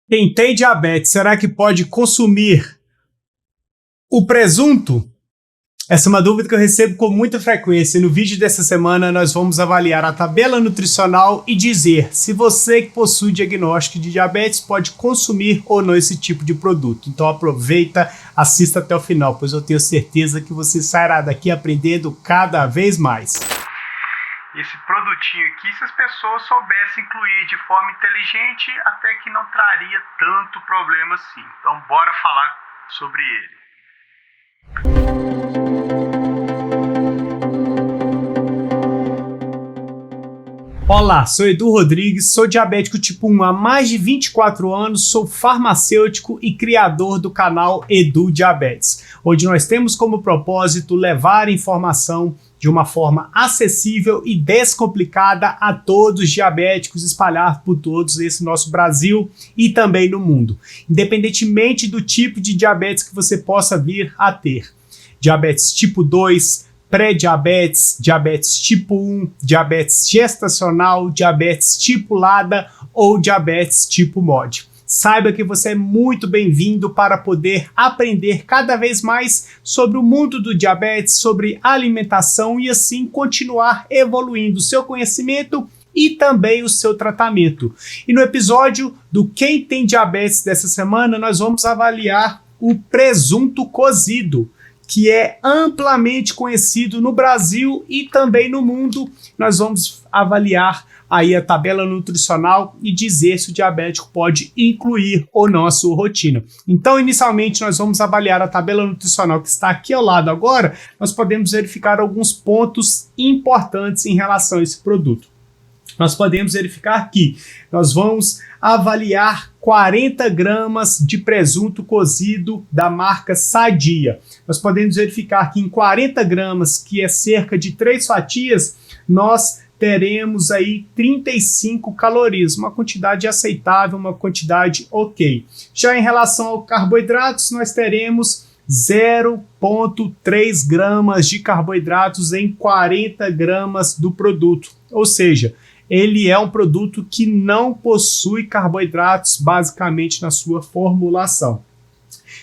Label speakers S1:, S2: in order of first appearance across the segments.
S1: Quem tem diabetes, será que pode consumir o presunto? Essa é uma dúvida que eu recebo com muita frequência. No vídeo dessa semana nós vamos avaliar a tabela nutricional e dizer se você que possui diagnóstico de diabetes pode consumir ou não esse tipo de produto. Então aproveita, assista até o final, pois eu tenho certeza que você sairá daqui aprendendo cada vez mais.
S2: Esse produtinho aqui, se as pessoas soubessem incluir de forma inteligente, até que não traria tanto problema assim. Então bora falar sobre ele.
S1: Olá, sou Edu Rodrigues, sou diabético tipo 1 há mais de 24 anos, sou farmacêutico e criador do canal Edu Diabetes, onde nós temos como propósito levar informação de uma forma acessível e descomplicada a todos os diabéticos, espalhar por todos esse nosso Brasil e também no mundo, independentemente do tipo de diabetes que você possa vir a ter. Diabetes tipo 2, pré-diabetes, diabetes tipo 1, diabetes gestacional, diabetes tipo LADA ou diabetes tipo MOD. Saiba que você é muito bem-vindo para poder aprender cada vez mais sobre o mundo do diabetes, sobre alimentação e assim continuar evoluindo o seu conhecimento e também o seu tratamento. E no episódio do Quem Tem Diabetes dessa semana, nós vamos avaliar o presunto cozido, que é amplamente conhecido no Brasil e também no mundo. Nós vamos avaliar aí a tabela nutricional e dizer se o diabético pode incluir ou não a sua rotina. Então, inicialmente, nós vamos avaliar a tabela nutricional que está aqui ao lado agora. Nós podemos verificar alguns pontos importantes em relação a esse produto. Nós podemos verificar que nós vamos avaliar 40 gramas de presunto cozido da marca Sadia. Nós podemos verificar que em 40 gramas, que é cerca de 3 fatias, nós teremos aí 35 calorias, uma quantidade aceitável, uma quantidade ok. Já em relação ao carboidratos, nós teremos 0,3 gramas de carboidratos em 40 gramas do produto, ou seja, ele é um produto que não possui carboidratos basicamente na sua formulação.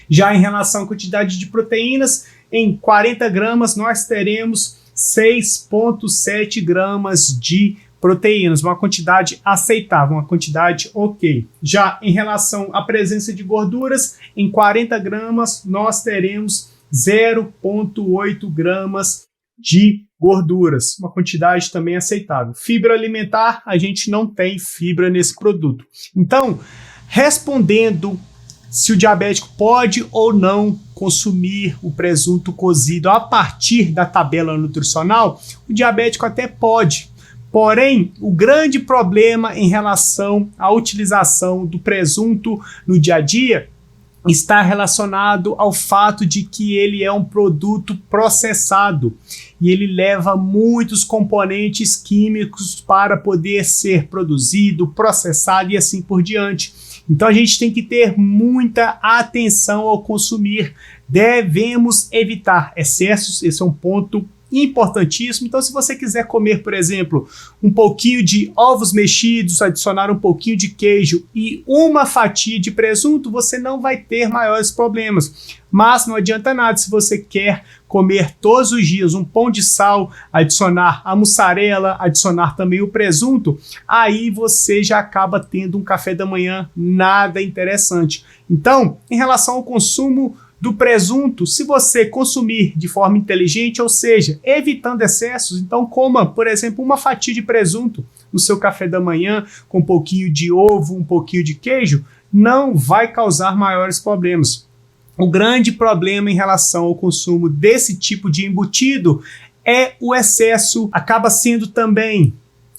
S1: Já em relação à quantidade de proteínas, em 40 gramas nós teremos 6,7 gramas de proteínas, uma quantidade aceitável, uma quantidade ok. Já em relação à presença de gorduras, em 40 gramas nós teremos 0,8 gramas de gorduras, uma quantidade também aceitável. Fibra alimentar, a gente não tem fibra nesse produto. Então, respondendo se o diabético pode ou não consumir o presunto cozido a partir da tabela nutricional, o diabético até pode. Porém, o grande problema em relação à utilização do presunto no dia a dia está relacionado ao fato de que ele é um produto processado e ele leva muitos componentes químicos para poder ser produzido, processado e assim por diante. Então a gente tem que ter muita atenção ao consumir, devemos evitar excessos, esse é um ponto importantíssimo. Então, se você quiser comer, por exemplo, um pouquinho de ovos mexidos, adicionar um pouquinho de queijo e uma fatia de presunto, você não vai ter maiores problemas. Mas não adianta nada se você quer comer todos os dias um pão de sal, adicionar a mussarela, adicionar também o presunto, aí você já acaba tendo um café da manhã nada interessante. Então, em relação ao consumo do presunto, se você consumir de forma inteligente, ou seja, evitando excessos, então coma, por exemplo, uma fatia de presunto no seu café da manhã, com um pouquinho de ovo, um pouquinho de queijo, não vai causar maiores problemas. O grande problema em relação ao consumo desse tipo de embutido é o excesso, acaba sendo também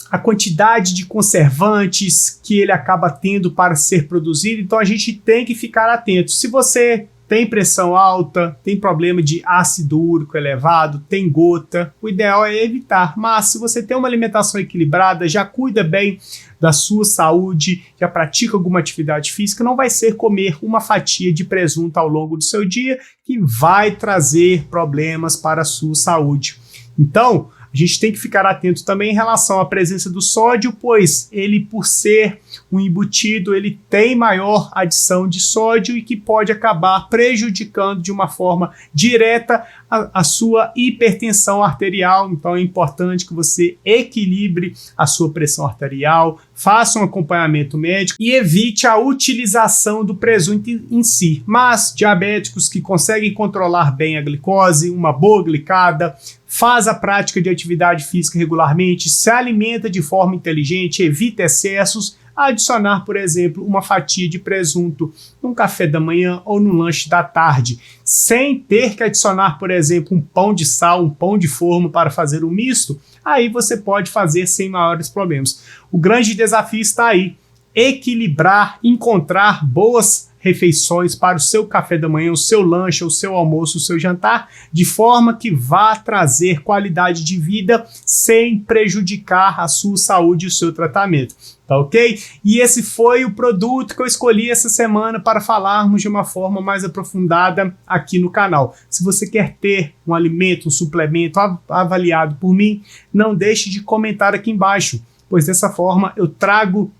S1: a quantidade de conservantes que ele acaba tendo para ser produzido, então a gente tem que ficar atento. Se você tem pressão alta, tem problema de ácido úrico elevado, tem gota, o ideal é evitar. Mas se você tem uma alimentação equilibrada, já cuida bem da sua saúde, já pratica alguma atividade física, não vai ser comer uma fatia de presunto ao longo do seu dia que vai trazer problemas para a sua saúde. Então, A gente tem que ficar atento também em relação à presença do sódio, pois ele, por ser um embutido, ele tem maior adição de sódio e que pode acabar prejudicando de uma forma direta a sua hipertensão arterial. Então é importante que você equilibre a sua pressão arterial, faça um acompanhamento médico e evite a utilização do presunto em si. Mas diabéticos que conseguem controlar bem a glicose, uma boa glicada, faz a prática de atividade física regularmente, se alimenta de forma inteligente, evita excessos, adicionar, por exemplo, uma fatia de presunto num café da manhã ou no lanche da tarde, sem ter que adicionar, por exemplo, um pão de sal, um pão de forma para fazer um misto, aí você pode fazer sem maiores problemas. O grande desafio está aí, equilibrar, encontrar boas refeições para o seu café da manhã, o seu lanche, o seu almoço, o seu jantar, de forma que vá trazer qualidade de vida sem prejudicar a sua saúde e o seu tratamento. Tá ok? E esse foi o produto que eu escolhi essa semana para falarmos de uma forma mais aprofundada aqui no canal. Se você quer ter um alimento, um suplemento avaliado por mim, não deixe de comentar aqui embaixo, pois dessa forma eu trago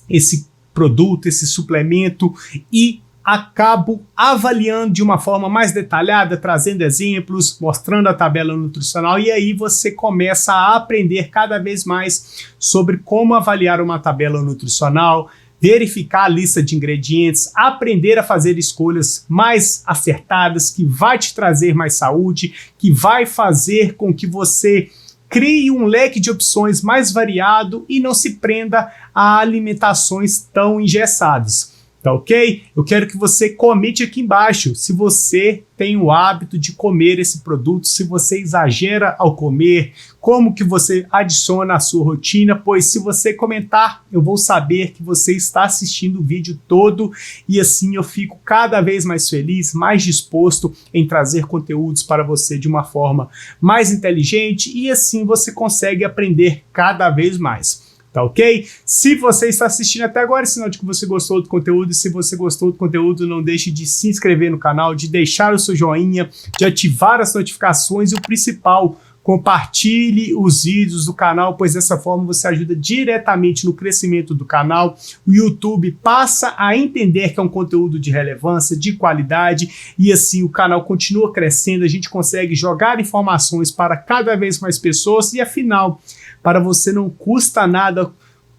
S1: esse produto, esse suplemento e acabo avaliando de uma forma mais detalhada, trazendo exemplos, mostrando a tabela nutricional e aí você começa a aprender cada vez mais sobre como avaliar uma tabela nutricional, verificar a lista de ingredientes, aprender a fazer escolhas mais acertadas, que vai te trazer mais saúde, que vai fazer com que você crie um leque de opções mais variado e não se prenda a alimentações tão engessadas. Tá ok? Eu quero que você comente aqui embaixo se você tem o hábito de comer esse produto, se você exagera ao comer, como que você adiciona à sua rotina, pois se você comentar, eu vou saber que você está assistindo o vídeo todo e assim eu fico cada vez mais feliz, mais disposto em trazer conteúdos para você de uma forma mais inteligente e assim você consegue aprender cada vez mais. Tá ok? Se você está assistindo até agora, é sinal de que você gostou do conteúdo. E se você gostou do conteúdo, não deixe de se inscrever no canal, de deixar o seu joinha, de ativar as notificações e o principal, compartilhe os vídeos do canal, pois dessa forma você ajuda diretamente no crescimento do canal. O YouTube passa a entender que é um conteúdo de relevância, de qualidade e assim o canal continua crescendo, a gente consegue jogar informações para cada vez mais pessoas e afinal, para você não custa nada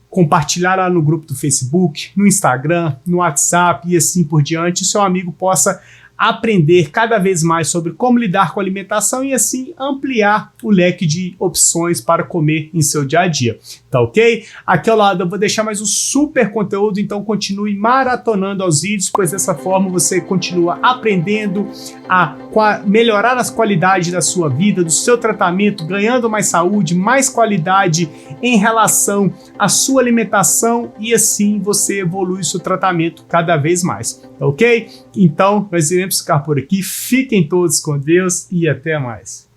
S1: compartilhar lá no grupo do Facebook, no Instagram, no WhatsApp e assim por diante, seu amigo possa aprender cada vez mais sobre como lidar com a alimentação e assim ampliar o leque de opções para comer em seu dia a dia. Tá ok? Aqui ao lado eu vou deixar mais um super conteúdo, então continue maratonando aos vídeos, pois dessa forma você continua aprendendo a melhorar as qualidades da sua vida, do seu tratamento, ganhando mais saúde, mais qualidade em relação à sua alimentação e assim você evolui o seu tratamento cada vez mais. Tá ok? Então, nós iremos ficar por aqui. Fiquem todos com Deus e até mais.